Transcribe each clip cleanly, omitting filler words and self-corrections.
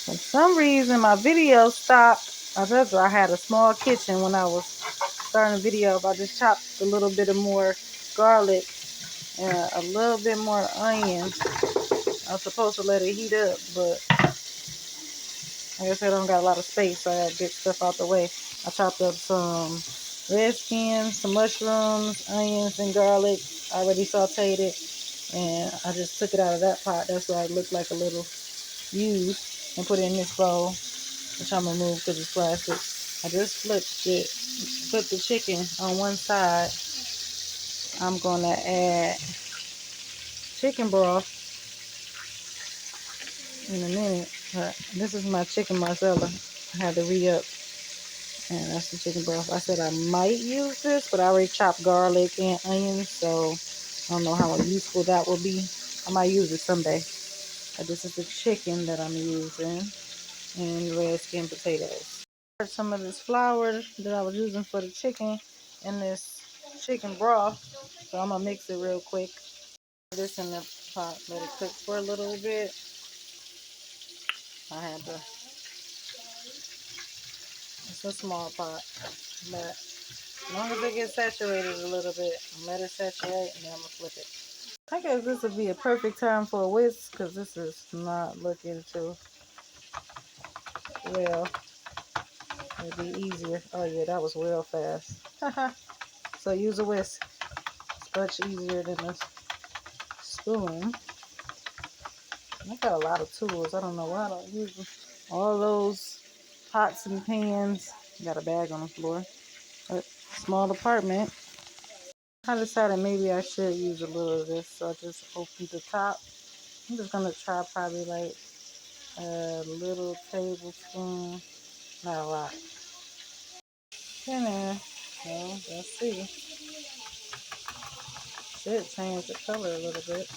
For some reason, my video stopped. I told you I had a small kitchen when I was starting the video. I just chopped a little bit of more garlic and a little bit more onion. I was supposed to let it heat up, but like I said, I don't got a lot of space, so I gotta get stuff out the way. I chopped up some red skins, some mushrooms, onions, and garlic. I already sauteed it, and I just took it out of that pot. That's why it looked like a little used, and put it in this bowl, which I'm gonna move because it's plastic. I just flipped the chicken on one side. I'm gonna add chicken broth in a minute. This is my chicken Marsala. I had to re-up, and that's the chicken broth. I said I might use this, but I already chopped garlic and onions, so I don't know how useful that will be. I might use it someday. But this is the chicken that I'm using, and red skin potatoes. Some of this flour that I was using for the chicken in this chicken broth, so I'm gonna mix it real quick. This in the pot, let it cook for a little bit. I had to, it's a small pot, but as long as it gets saturated a little bit, let it saturate, and then I'm gonna flip it. I guess this would be a perfect time for a whisk, because this is not looking too well. It'd be easier. Oh yeah, that was real fast. So use a whisk. It's much easier than a spoon. I got a lot of tools. I don't know why I don't use them. All those pots and pans. Got a bag on the floor. But small apartment. I decided maybe I should use a little of this, so I just opened the top. I'm just gonna try probably like a little tablespoon, not a lot. In there. So let's see. Should change the color a little bit.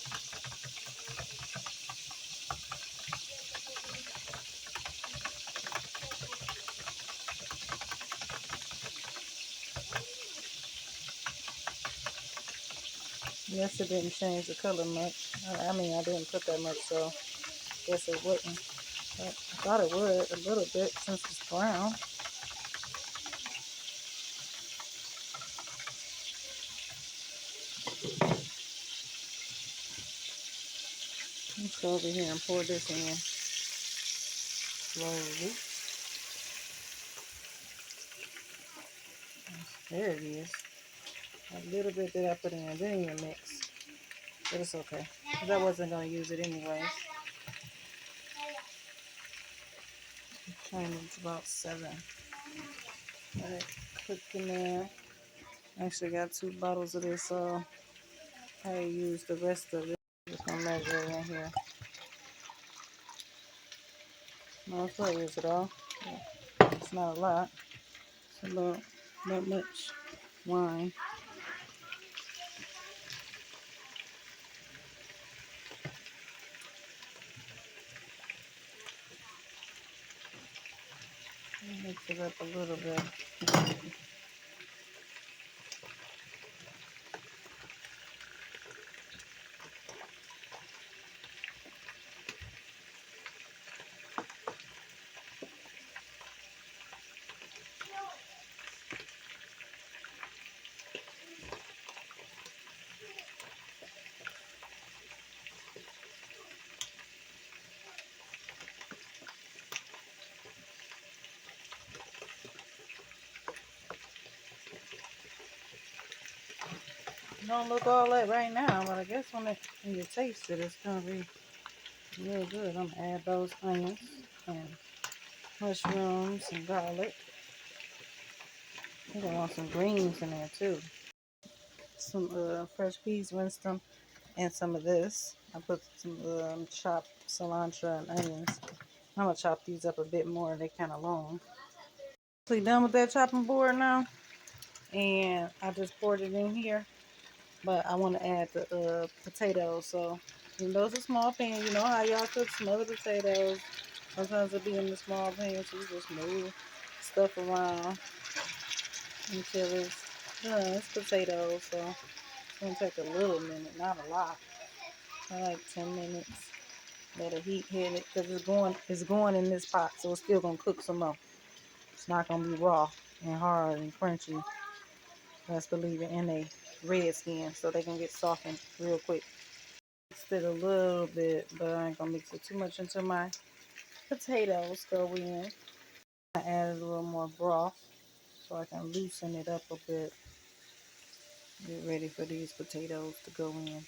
Yes, it didn't change the color much. I mean, I didn't put that much, so I guess it wouldn't. But I thought it would a little bit since it's brown. Let's go over here and pour this in slowly. There it is. A little bit that I put in. It didn't even mix. But it's okay. Because I wasn't going to use it anyways. It's about 7. Let it cook in there. I actually got 2 bottles of this, so I use the rest of it. Just going to measure it in here. No, I'll use it all. It's not a lot. It's about that much wine. Mix it up a little bit. Don't look all that right now, but I guess when you taste it, it's gonna be real good. I'm gonna add those onions and mushrooms and garlic. I think I want some greens in there too. Some fresh peas, rinsed them, and some of this. I put some chopped cilantro and onions. I'm gonna chop these up a bit more. They're kind of long. Done with that chopping board now, and I just poured it in here. But I want to add the potatoes. So those are small pans. You know how y'all cook smothered potatoes. Sometimes it'll be in the small pan, so you just move stuff around until it's done. It's potatoes, so it's gonna take a little minute, not a lot. Like 10 minutes. Let it heat hit it because it's going in this pot, so it's still gonna cook some more. It's not gonna be raw and hard and crunchy. Let's believe it in a red skin so they can get softened real quick. Mixed it a little bit, but I ain't gonna mix it too much until my potatoes go in. I added a little more broth so I can loosen it up a bit. Get ready for these potatoes to go in.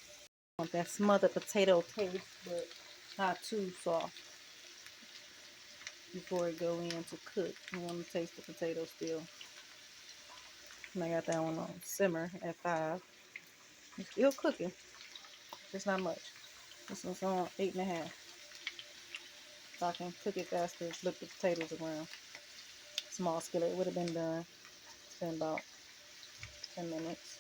I want that smothered potato taste, but not too soft before it go in to cook. I want to taste the potato still. And I got that one on simmer at 5. It's still cooking. Just not much. This one's on 8.5. So I can cook it faster, flip the potatoes around. Small skillet would have been done. It's been about 10 minutes.